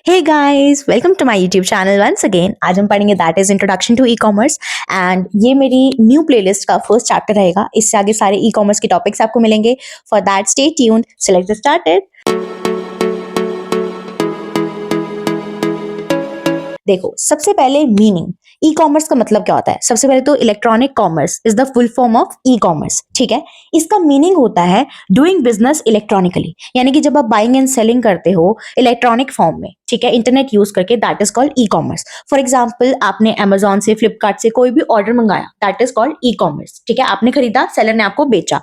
Hey guys, welcome to my YouTube channel once again. आज हम पढ़ेंगे that is introduction to e commerce and ये मेरी new playlist का फर्स्ट चैप्टर रहेगा. इससे आगे सारे ई कॉमर्स के टॉपिक्स आपको मिलेंगे. For that stay tuned. So let's get started. देखो, सबसे पहले मीनिंग. ई कॉमर्स का मतलब क्या होता है? सबसे पहले तो electronic commerce is the full form of E commerce. ठीक है, इसका मीनिंग होता है डूइंग बिजनेस इलेक्ट्रॉनिकली, यानी कि जब आप बाइंग एंड सेलिंग करते हो इलेक्ट्रॉनिक फॉर्म में, ठीक है, इंटरनेट यूज करके, that is called e commerce. For example, आपने अमेजॉन से, फ्लिपकार्ट से कोई भी ऑर्डर मंगाया, that is called e commerce. ठीक है, आपने खरीदा, सेलर ने आपको बेचा.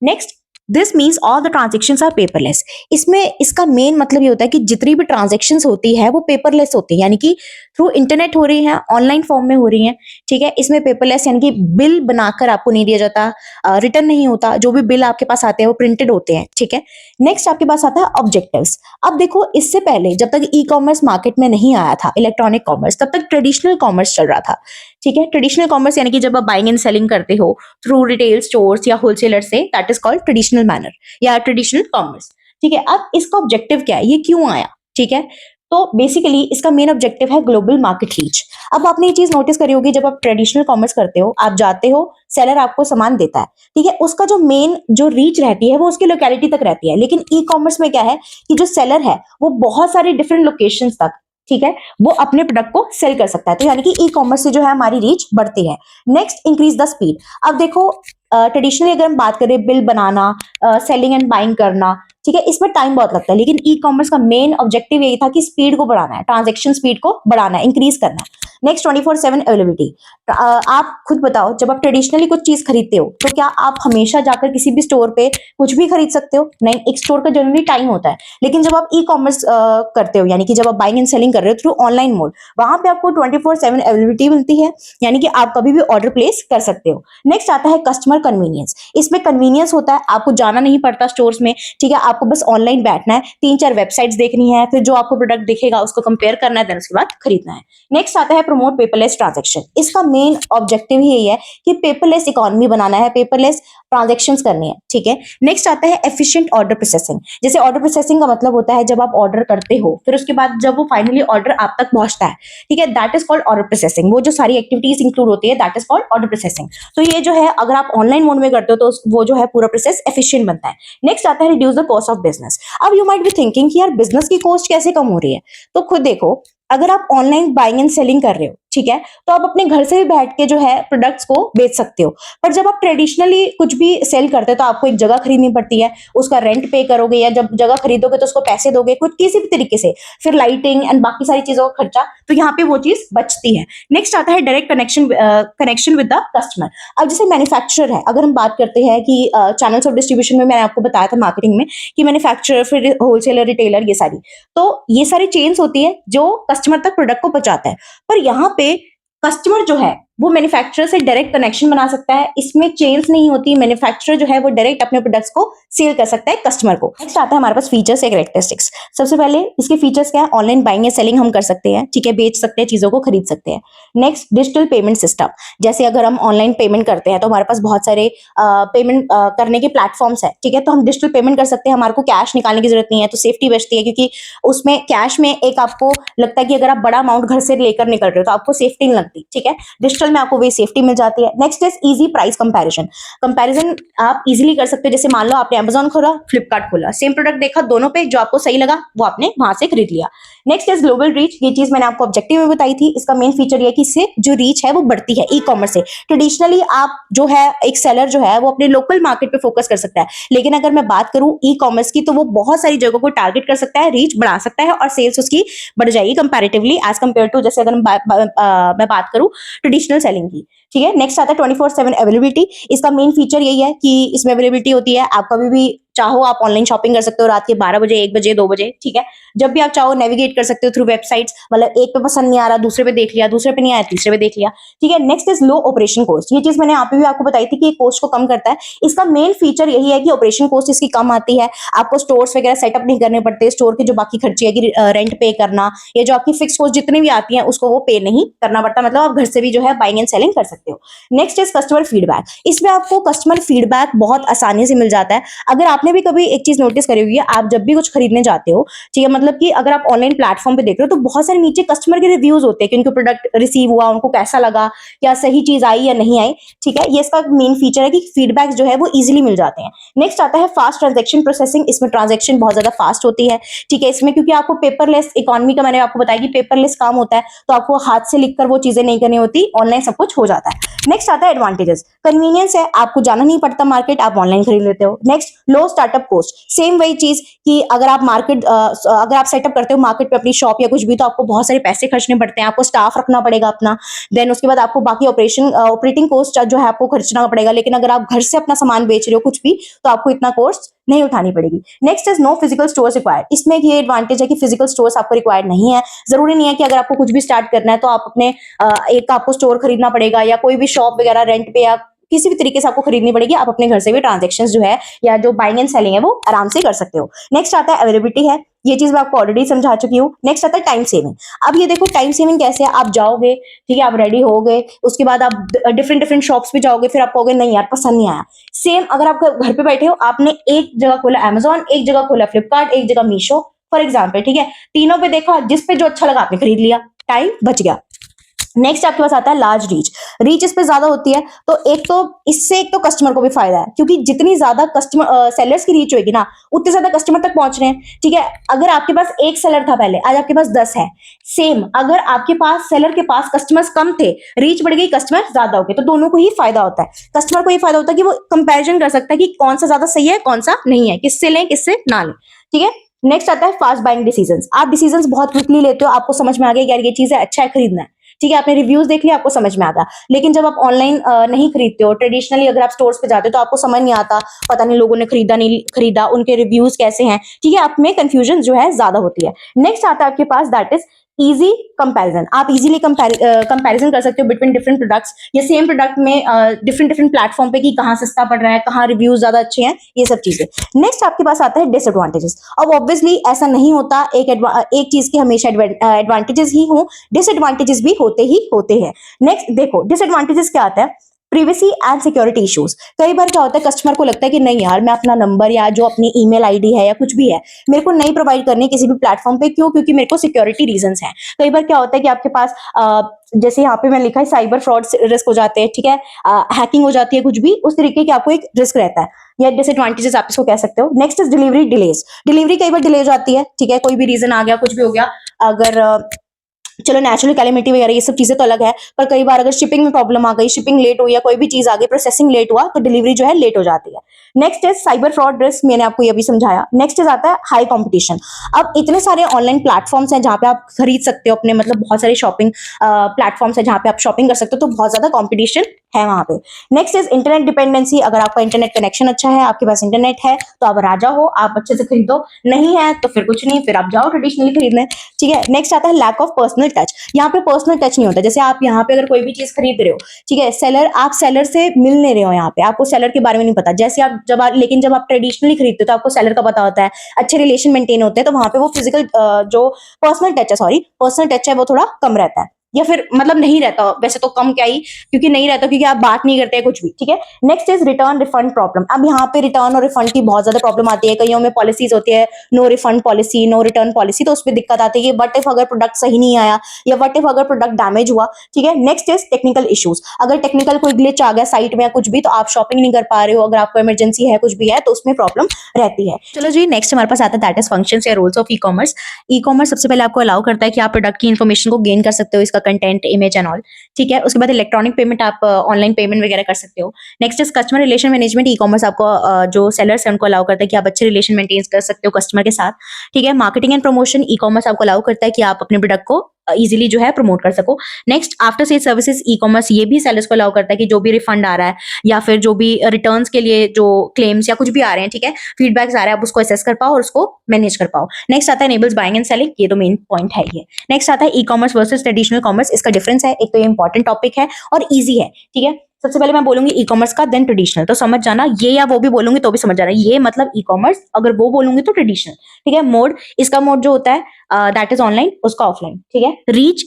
Next, this means all the transactions are paperless. इसमें इसका मेन मतलब ये होता है कि जितनी भी ट्रांजेक्शन्स होती है वो पेपरलेस होती है, यानी कि थ्रू इंटरनेट हो रही है, ऑनलाइन फॉर्म में हो रही है. ठीक है, इसमें पेपरलेस यानी कि बिल बनाकर आपको नहीं दिया जाता, रिटर्न नहीं होता. जो भी बिल आपके पास आते हैं वो प्रिंटेड होते हैं. ठीक है, नेक्स्ट आपके पास आता है ऑब्जेक्टिव्स. अब देखो, इससे पहले जब तक ई कॉमर्स मार्केट में नहीं आया था, इलेक्ट्रॉनिक कॉमर्स, तब तक ट्रेडिशनल कॉमर्स चल रहा था. ठीक है, ट्रेडिशनल कॉमर्स यानी कि जब आप बाइंग एंड सेलिंग करते हो थ्रू रिटेल स्टोर्स या होलसेलर से, that is called traditional manner या ट्रेडिशनल कॉमर्स. ठीक है, अब इसका ऑब्जेक्टिव क्या है, ये क्यों आया? ठीक है, तो बेसिकली इसका मेन ऑब्जेक्टिव है ग्लोबल मार्केट रीच. अब आपने ये चीज नोटिस करी होगी, जब आप ट्रेडिशनल कॉमर्स करते हो, आप जाते हो, सेलर आपको सामान देता है. ठीक है, उसका जो मेन जो रीच रहती है वो उसकी लोकेलिटी तक रहती है. लेकिन ई कॉमर्स में क्या है कि जो सेलर है वो बहुत सारे डिफरेंट लोकेशंस तक, ठीक है, वो अपने प्रोडक्ट को सेल कर सकता है. तो यानी कि ई कॉमर्स से जो है हमारी रीच बढ़ती है. Next, increase the speed. अब देखो, ट्रेडिशनली अगर हम बात करें, bill banana, selling and buying करना, ठीक है, इसमें टाइम बहुत लगता है. लेकिन ई कॉमर्स का मेन ऑब्जेक्टिव यही था कि स्पीड को बढ़ाना है, ट्रांजेक्शन स्पीड को बढ़ाना है, इंक्रीज करना है. Next, 24/7 availability. आप खुद बताओ, जब आप ट्रेडिशनली कुछ चीज खरीदते हो तो क्या आप हमेशा जाकर किसी भी स्टोर पे कुछ भी खरीद सकते हो? नहीं, एक स्टोर का जनरली टाइम होता है. लेकिन जब आप ई कॉमर्स करते हो, यानी कि जब आप बाइंग एंड सेलिंग कर रहे हो थ्रू ऑनलाइन मोड, वहां पे आपको 24/7 अवेलेबिलिटी मिलती है, यानी कि आप कभी भी ऑर्डर प्लेस कर सकते हो. नेक्स्ट आता है कस्टमर कन्वीनियंस. इसमें कन्वीनियंस होता है, आपको जाना नहीं पड़ता स्टोर्स में. ठीक है, आपको बस ऑनलाइन बैठना है, 3-4 वेबसाइट्स देखनी है, फिर जो आपको प्रोडक्ट दिखेगा उसको कंपेयर करना है, देन उसके बाद खरीदना है. नेक्स्ट आता है प्रमोट पेपरलेस ट्रांजेक्शन. इसका मेन ऑब्जेक्टिव ही यही है कि पेपरलेस इकोनॉमी बनाना है, पेपरलेस ट्रांजेक्शंस करनी है. ठीक है, नेक्स्ट आता है एफिशिएंट ऑर्डर प्रोसेसिंग. जैसे ऑर्डर प्रोसेसिंग का मतलब होता है जब आप ऑर्डर करते हो, फिर उसके बाद जब वो फाइनली ऑर्डर आप तक पहुंचता है, ठीक है, that is called order processing. वो जो सारी एक्टिविटीज इंक्लूड होती है, that is called order processing. तो ये जो है, अगर आप ऑनलाइन मोड में करते हो तो वो जो है पूरा प्रोसेस एफिशिएंट बनता है. नेक्स्ट आता है reduce the cost of business. अब यू माइट बी थिंकिंग कि यार बिजनेस की कॉस्ट कैसे कम हो रही है? तो खुद देखो, अगर आप ऑनलाइन बाइंग एंड सेलिंग कर रहे हो, ठीक है, तो आप अपने घर से भी बैठ के जो है प्रोडक्ट्स को बेच सकते हो. पर जब आप ट्रेडिशनली कुछ भी सेल करते हो तो आपको एक जगह खरीदनी पड़ती है, उसका रेंट पे करोगे, या जब जगह खरीदोगे तो उसको पैसे दोगे कुछ किसी भी तरीके से, फिर लाइटिंग एंड बाकी सारी चीजों का खर्चा, तो यहाँ पे वो चीज बचती है. नेक्स्ट आता है direct connection with the customer. अब जैसे मैन्युफैक्चरर है, अगर हम बात करते हैं कि चैनल्स ऑफ डिस्ट्रीब्यूशन में मैंने आपको बताया था मार्केटिंग में कि मैन्युफैक्चरर, फिर होलसेलर, रिटेलर, ये सारी, तो ये सारी चेन्स होती है जो कस्टमर तक प्रोडक्ट को पहुंचाता है. पर यहाँ पे कस्टमर जो है वो मैन्युफैक्चरर से डायरेक्ट कनेक्शन बना सकता है. इसमें चेन्स नहीं होती. मैन्युफैक्चरर जो है वो डायरेक्ट अपने प्रोडक्ट्स को सेल कर सकता है कस्टमर को. नेक्स्ट आता है हमारे पास फीचर्स या कैरेक्टरिस्टिक्स. सबसे पहले इसके फीचर्स क्या है? ऑनलाइन बाइंग या सेलिंग हम कर सकते हैं, ठीक है, बेच सकते हैं, चीजों को खरीद सकते हैं. Next, digital payment system. जैसे अगर हम ऑनलाइन पेमेंट करते हैं तो हमारे पास बहुत सारे पेमेंट करने के प्लेटफॉर्म्स है, ठीक है, तो हम डिजिटल पेमेंट कर सकते हैं. हमारे को कैश निकालने की जरूरत नहीं है, तो सेफ्टी बचती है, क्योंकि उसमें कैश में एक आपको लगता है कि अगर आप बड़ा अमाउंट घर से लेकर निकल रहे हो तो आपको सेफ्टी नहीं लगती. ठीक है, डिजिटल में आपको वही सेफ्टी मिल जाती है. Next is easy price comparison आप इजीली कर सकते हो. जैसे मान लो आपने अमेजॉन खोला, फ्लिपकार्ट खोला, सेम प्रोडक्ट देखा, दोनों पे जो आपको सही लगा वो आपने वहां से खरीद लिया. Next is global reach. ये चीज मैंने आपको ऑब्जेक्टिव में बताई थी. इसका मेन फीचर ये कि इससे जो रीच है वो बढ़ती है ई कॉमर्स से. ट्रेडिशनली आप जो है, एक सेलर जो है वो अपने लोकल मार्केट पे फोकस कर सकता है. लेकिन अगर मैं बात करूं ई कॉमर्स की, तो वो बहुत सारी जगहों को टारगेट कर सकता है, रीच बढ़ा सकता है, और सेल्स उसकी बढ़ जाएगी कंपैरेटिवली एज कंपेयर टू, जैसे अगर मैं बात करूं ट्रेडिशनल सेलिंग की. ठीक है, नेक्स्ट आता है 24/7 अवेलेबिलिटी. इसका मेन फीचर यही है कि इसमें अवेलेबिलिटी होती है. आप कभी भी चाहो आप ऑनलाइन शॉपिंग कर सकते हो, रात के 12 बजे, 1 बजे, 2 बजे. ठीक है, जब भी आप चाहो नेविगेट कर सकते हो थ्रू वेबसाइट्स. मतलब एक पे पसंद नहीं आ रहा, दूसरे पे देख लिया, दूसरे पे नहीं आया, तीसरे पे देख लिया. ठीक है, next is low operation cost. ये चीज मैंने यहाँ पे भी आपको बताई थी कि कॉस्ट को कम करता है. इसका मेन फीचर यही है कि ऑपरेशन कॉस्ट इसकी कम आती है. आपको स्टोर्स वगैरह सेटअप नहीं करने पड़ते. स्टोर के जो बाकी खर्चे है कि रेंट पे करना, या जो आपकी फिक्स कॉस्ट जितनी भी आती है उसको वो पे नहीं करना पड़ता. मतलब आप घर से भी जो है बाइंग एंड सेलिंग कर सकते हो. Next is customer feedback. इसमें आपको कस्टमर फीडबैक बहुत आसानी से मिल जाता है. अगर आपने आपने भी कभी एक चीज नोटिस करी होगी, आप जब भी कुछ खरीदने जाते हो, ठीक है, मतलब कि अगर आप ऑनलाइन प्लेटफॉर्म पे देख रहे हो तो बहुत सारे नीचे कस्टमर के रिव्यूज होते हैं कि उनको प्रोडक्ट रिसीव हुआ, उनको कैसा लगा, या सही चीज आई या नहीं आई। ठीक है, ये इसका मेन फीचर है कि फीडबैक जो है वो इजीली मिल जाते हैं। नेक्स्ट आता है फास्ट ट्रांजेक्शन प्रोसेसिंग। इसमें ट्रांजेक्शन बहुत ज्यादा फास्ट होती है। ठीक है, इसमें क्योंकि आपको पेपरलेस इकोनॉमी का मैंने आपको बताया कि पेपरलेस काम होता है, तो आपको हाथ से लिखकर वो चीजें नहीं करनी होती, ऑनलाइन सब कुछ हो जाता है। नेक्स्ट आता है एडवांटेजेस। कन्वीनियंस है, आपको जाना नहीं पड़ता मार्केट, आप ऑनलाइन खरीद लेते हो। नेक्स्ट लो स्टार्टअप कॉस्ट। सेम वही चीज कि अगर आप अगर आप सेटअप करते हो मार्केट पे अपनी शॉप या कुछ भी, तो आपको बहुत सारे पैसे खर्चने पड़ते हैं, आपको स्टाफ रखना पड़ेगा अपना। देन उसके बाद आपको बाकी ऑपरेटिंग कॉस्ट जो है आपको खर्चना पड़ेगा। लेकिन अगर आप घर से अपना सामान बेच रहे हो कुछ भी, तो आपको इतना कॉस्ट नहीं उठानी पड़ेगी। Next is no physical stores required. इसमें ये एडवांटेज है कि फिजिकल स्टोर्स आपको रिक्वायर्ड नहीं है। जरूरी नहीं है कि अगर आपको कुछ भी स्टार्ट करना है तो आप अपने एक आपको स्टोर खरीदना पड़ेगा, या कोई भी शॉप वगैरह रेंट पे या किसी भी तरीके से आपको खरीदनी पड़ेगी। आप अपने घर से भी ट्रांजेक्शन जो है या जो बाइंग एंड सेलिंग है वो आराम से कर सकते हो। नेक्स्ट आता है अवेलेबिलिटी है, ये चीज मैं आपको ऑलरेडी समझा चुकी हूँ। नेक्स्ट आता है टाइम सेविंग। अब ये देखो टाइम सेविंग कैसे है, आप जाओगे, ठीक है, आप रेडी हो गए, उसके बाद आप डिफरेंट डिफरेंट शॉप्स पे जाओगे, फिर आप कहोगे नहीं यार पसंद नहीं आया। सेम अगर आप घर पे बैठे हो, आपने एक जगह खोला अमेजोन, एक जगह खोला फ्लिपकार्ट, एक जगह मीशो फॉर एग्जाम्पल, ठीक है, तीनों पे देखा, जिस पे जो अच्छा लगा आपने खरीद लिया, टाइम बच गया। नेक्स्ट आपके पास आता है लार्ज रीच। रीच इस पे ज्यादा होती है, तो एक तो कस्टमर को भी फायदा है, क्योंकि जितनी ज्यादा कस्टमर सेलर्स की रीच होगी ना, उतने ज्यादा कस्टमर तक पहुंच रहे हैं। ठीक है, अगर आपके पास एक सेलर था पहले, आज आपके पास 10 है। सेम अगर आपके पास सेलर के पास कस्टमर्स कम थे, रीच बढ़ गई, कस्टमर ज्यादा हो गए, तो दोनों को ही फायदा होता है। कस्टमर को ये फायदा होता है कि वो कंपेरिजन कर सकता है कि कौन सा ज्यादा सही है, कौन सा नहीं है, किससे लें किससे ना लें। ठीक है, नेक्स्ट आता है फास्ट बाइंग डिसीजंस। आप डिसीजंस बहुत क्विकली लेते हो, आपको समझ में आ गया यार ये चीज है, अच्छा है, खरीदना है। ठीक है, आपने रिव्यूज देख लिया, आपको समझ में आ गया। लेकिन जब आप ऑनलाइन नहीं खरीदते हो, ट्रेडिशनली अगर आप स्टोर्स पे जाते हो, तो आपको समझ नहीं आता, पता नहीं लोगों ने खरीदा नहीं खरीदा, उनके रिव्यूज कैसे हैं। ठीक है, आप में कंफ्यूजन जो है ज्यादा होती है। नेक्स्ट आता है आपके पास दैट इज इजी कंपैरिजन। आप इजीली कंपैरिजन कर सकते हो बिटवीन डिफरेंट प्रोडक्ट्स, या सेम प्रोडक्ट में डिफरेंट डिफरेंट प्लेटफॉर्म पे कि कहाँ सस्ता पड़ रहा है, कहाँ रिव्यूज ज्यादा अच्छे हैं, ये सब चीजें। नेक्स्ट आपके पास आता है डिसएडवांटेजेस। अब ऑब्वियसली ऐसा नहीं होता एक चीज के हमेशा एडवांटेजेस ही हो, डिसएडवांटेजेस भी होते हैं। नेक्स्ट देखो डिसएडवांटेजेस क्या आता है, प्रिवेसी एंड सिक्योरिटी इश्यूज। कई बार क्या होता है, कस्टमर को लगता है कि नहीं यार, मैं अपना नंबर या जो अपनी ईमेल आईडी है या कुछ भी है, मेरे को नहीं प्रोवाइड करनी किसी भी प्लेटफॉर्म पे। क्यों? क्योंकि मेरे को सिक्योरिटी रीजंस हैं। कई बार क्या होता है कि आपके पास जैसे यहाँ पे मैं लिखा है साइबर फ्रॉड रिस्क हो जाते हैं, ठीक है, हैकिंग हो जाती है, कुछ भी उस तरीके की आपको एक रिस्क रहता है, या डिसएडवांटेजेस आप इसको कह सकते हो। Next is delivery delays. Delivery कई बार डिले हो जाती है, ठीक है, कोई भी रीजन आ गया, कुछ भी हो गया। अगर चलो नेचुरल कैलेमिटी वगैरह ये सब चीजें तो अलग है, पर कई बार अगर शिपिंग में प्रॉब्लम आ गई, शिपिंग लेट हुई या कोई भी चीज आ गई, प्रोसेसिंग लेट हुआ, तो डिलीवरी जो है लेट हो जाती है। Next is cyber fraud risk, मैंने आपको ये भी समझाया। नेक्स्ट इज आता है हाई कंपटीशन। अब इतने सारे ऑनलाइन प्लेटफॉर्म्स हैं जहां पे आप खरीद सकते हो अपने, मतलब बहुत सारे शॉपिंग प्लेटफॉर्म्स है जहां पे आप शॉपिंग कर सकते हो, तो बहुत ज्यादा कॉम्पिटिशन है वहां पे। Next is internet dependency. अगर आपका इंटरनेट कनेक्शन अच्छा है, आपके पास इंटरनेट है, तो आप राजा हो, आप अच्छे से खरीदो। नहीं है तो फिर कुछ नहीं, फिर आप जाओ ट्रेडिशनली खरीदने। ठीक है, नेक्स्ट आता है लैक ऑफ पर्सनल टच। यहाँ पे पर्सनल टच नहीं होता। जैसे आप यहाँ पे अगर कोई भी चीज खरीद रहे हो, ठीक है, आप सेलर से मिल नहीं रहे हो, यहाँ पे आपको सेलर के बारे में नहीं पता। जैसे लेकिन जब आप ट्रेडिशनली खरीदते हो तो आपको सेलर का पता होता है, अच्छे रिलेशन मेंटेन होते हैं, तो वहां पे वो फिजिकल जो पर्सनल टच है वो थोड़ा कम रहता है, या फिर मतलब नहीं रहता, वैसे तो कम क्या ही, क्योंकि नहीं रहता, क्योंकि आप बात नहीं करते हैं कुछ भी। ठीक है, next is return refund problem. अब यहाँ पे रिटर्न और रिफंड की बहुत ज्यादा प्रॉब्लम आती है। कईयों में पॉलिसीज होती है no refund policy, no return policy, तो उसमें दिक्कत आती है। वट इफ अगर प्रोडक्ट सही नहीं आया, या वट इफ अगर प्रोडक्ट डैमेज हुआ। ठीक है, नेक्स्ट इज टेक्निकल इश्यूज। अगर टेक्निकल कोई ग्लिच आ गया साइट में या कुछ भी, तो आप शॉपिंग नहीं कर पा रहे हो, अगर आपको इमरजेंसी है कुछ भी है, तो उसमें प्रॉब्लम रहती है। चलो जी, नेक्स्ट हमारे पास आता है दैट इज फंक्शंस या rules of e commerce. E commerce सबसे पहले आपको अलाउ करता है कि आप प्रोडक्ट की इन्फॉर्मेशन को गेन कर सकते हो, इसका कंटेंट, इमेज एंड ऑल। ठीक है, उसके बाद इलेक्ट्रॉनिक पेमेंट, आप ऑनलाइन पेमेंट वगैरह कर सकते हो। Next is customer relation management. E commerce आपको जो सेलर्स है उनको अलाउ करता है कि आप अच्छे रिलेशन मेंटेन कर सकते हो कस्टमर के साथ। ठीक है, marketing and promotion, e commerce आपको अलाउ करता है कि आप अपने प्रोडक्ट को इजीली जो है प्रमोट कर सको। Next after sale services, e commerce ये भी सेलर्स को अलाउ करता है कि जो भी रिफंड आ रहा है, या फिर जो भी रिटर्न्स के लिए जो क्लेम्स या कुछ भी आ रहे हैं, ठीक है, फीडबैक्स आ रहे हैं, आप उसको असेस कर पाओ और उसको मैनेज कर पाओ। नेक्स्ट आता है एनेबल्स बाइंग एंड सेलिंग, ये तो मेन पॉइंट है ही है। नेक्स्ट आता है e commerce versus traditional commerce. इसका डिफरेंस है, एक तो ये इंपॉर्टेंट टॉपिक है और ईजी है। ठीक है, सबसे पहले मैं बोलूंगी ई कॉमर्स का, देन ट्रेडिशनल, तो समझ जाना। ये या वो भी बोलूंगी तो भी समझ जाना, ये मतलब ई कॉमर्स, अगर वो बोलूंगी तो ट्रेडिशनल। ठीक है, मोड, इसका मोड जो होता है दैट इज ऑनलाइन, उसका ऑफलाइन। ठीक है, रीच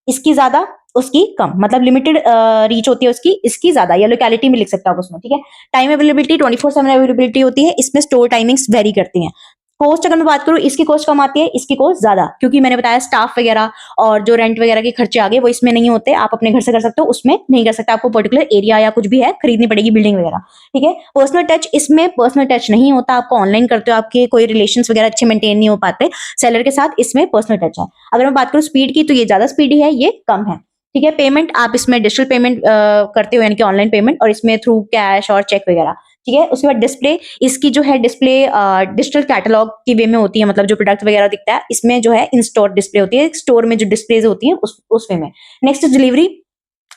इसकी ज्यादा, उसकी कम, मतलब लिमिटेड रीच होती है उसकी, इसकी ज्यादा, या लोकेलिटी में लिख सकते हो आप उसमें, ठीक है। टाइम अवेलेबिलिटी 24/7 अवेलेबिलिटी होती है, इसमें स्टोर टाइमिंग्स वेरी करती हैं। कॉस्ट अगर मैं बात करूं, इसकी कॉस्ट कम आती है, इसकी कॉस्ट ज्यादा, क्योंकि मैंने बताया स्टाफ वगैरह और जो रेंट वगैरह के खर्चे आ गए वो इसमें नहीं होते, आप अपने घर से कर सकते हो, उसमें नहीं कर सकते, आपको पर्टिकुलर एरिया या कुछ भी है खरीदनी पड़ेगी, बिल्डिंग वगैरह, ठीक है। पर्सनल टच, इसमें पर्सनल टच नहीं होता, आपको ऑनलाइन करते हो, आपके कोई रिलेशंस वगैरह अच्छे मेंटेन नहीं हो पाते सेलर के साथ, इसमें पर्सनल टच है। अगर मैं बात करूं स्पीड की, तो ये ज्यादा स्पीडी है, ये कम है, ठीक है। पेमेंट आप इसमें डिजिटल पेमेंट करते हो, यानी कि ऑनलाइन पेमेंट, और इसमें थ्रू कैश और चेक वगैरह, ठीक है। उसके बाद डिस्प्ले, इसकी जो है डिस्प्ले डिजिटल कैटलॉग की वे में होती है, मतलब जो प्रोडक्ट वगैरह दिखता है इसमें जो है इन स्टोर डिस्प्ले होती है, स्टोर में जो डिस्प्लेज होती है उस वे में। नेक्स्ट डिलीवरी,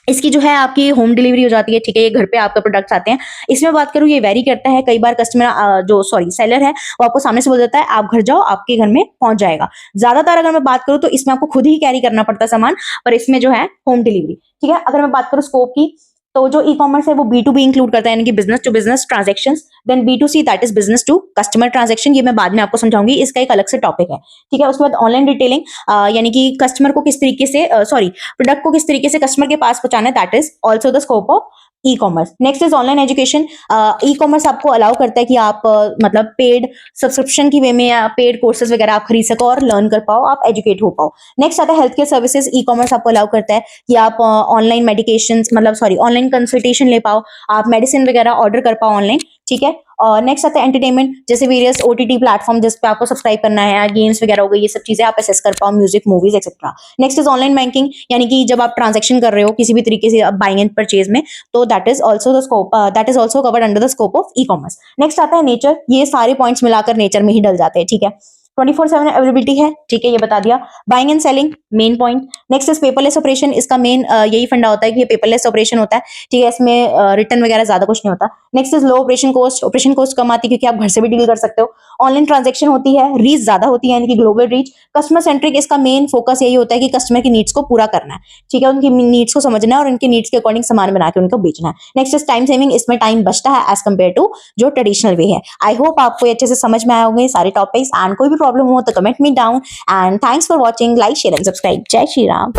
इसकी जो है आपकी होम डिलीवरी हो जाती है, ठीक है, ये घर पे आपके प्रोडक्ट्स आते हैं। इसमें बात करूँ, ये वेरी करता है, कई बार कस्टमर जो सॉरी सेलर है वो आपको सामने से बोल देता है आप घर जाओ, आपके घर में पहुंच जाएगा। ज्यादातर अगर मैं बात करूँ तो इसमें आपको खुद ही कैरी करना पड़ता है सामान, पर इसमें जो है होम डिलीवरी, ठीक है। अगर मैं बात करूँ स्कोप की, तो जो ई कॉमर्स है वो B2B इंक्लूड करता है, यानी कि business to business transaction, then B2C that is business to customer transaction, ये मैं बाद में आपको समझाऊंगी, इसका एक अलग से टॉपिक है, ठीक है। उसके बाद ऑनलाइन रिटेलिंग, यानी कि कस्टमर को किस तरीके से सॉरी प्रोडक्ट को किस तरीके से कस्टमर के पास पहुंचाना है, that is also the scope of e commerce. Next is online education, e commerce आपको अलाउ करता है कि आप मतलब पेड सब्सक्रिप्शन की वे में या पेड कोर्सेज वगैरह आप खरीद सको और लर्न कर पाओ, आप एजुकेट हो पाओ। नेक्स्ट आता है health care services, e commerce आपको अलाउ करता है कि आप ऑनलाइन मेडिकेशन, मतलब सॉरी ऑनलाइन कंसल्टेशन ले पाओ, आप मेडिसिन वगैरह ऑर्डर कर पाओ ऑनलाइन, ठीक है। और नेक्स्ट आता है एंटरटेनमेंट, जैसे वेरियस OTT प्लेटफॉर्म जिस पे आपको सब्सक्राइब करना है, गेम्स वगैरह हो गई, ये सब चीजें आप एसेस कर पाओ, music, movies etcetera. Next is online banking, यानी कि जब आप ट्रांजेक्शन कर रहे हो किसी भी तरीके से बाइंग एंड परचेज में, तो that is also the scope, that is also covered under the scope of e commerce. Next आता है नेचर, ये सारे पॉइंट्स मिलाकर नेचर में ही डल जाते हैं, ठीक है। 24/7 अवेलेबिलिटी है, ठीक है, ये बता दिया। Buying and selling main point. Next is paperless operation, इसका मेन यही फंडा होता है कि ये पेपरलेस ऑपरेशन होता है, ठीक है, इसमें रिटर्न वगैरह ज्यादा कुछ नहीं होता। Next is low operation cost कम आती है, क्योंकि आप घर से भी डील कर सकते हो। ऑनलाइन ट्रांजेक्शन होती है, रीच ज्यादा होती है, यानी कि ग्लोबल रीच। कस्टमर सेंट्रिक, इसका मेन फोकस यही होता है कि कस्टमर की नीड्स को पूरा करना है, ठीक है, उनकी नीड्स को समझना है और उनकी नीड्स के अकॉर्डिंग सामान बना के उनको बेचना है। नेक्स्ट इज टाइम सेविंग, इसमें टाइम बचता है एज कम्पेयर टू जो ट्रेडिशनल वे है। आई होप आपको अच्छे से समझ में आए होंगे सारे टॉपिक्स, एंड कोई भी प्रॉब्लम हो तो comment me down, and thanks for watching, like share and subscribe. जय श्री राम।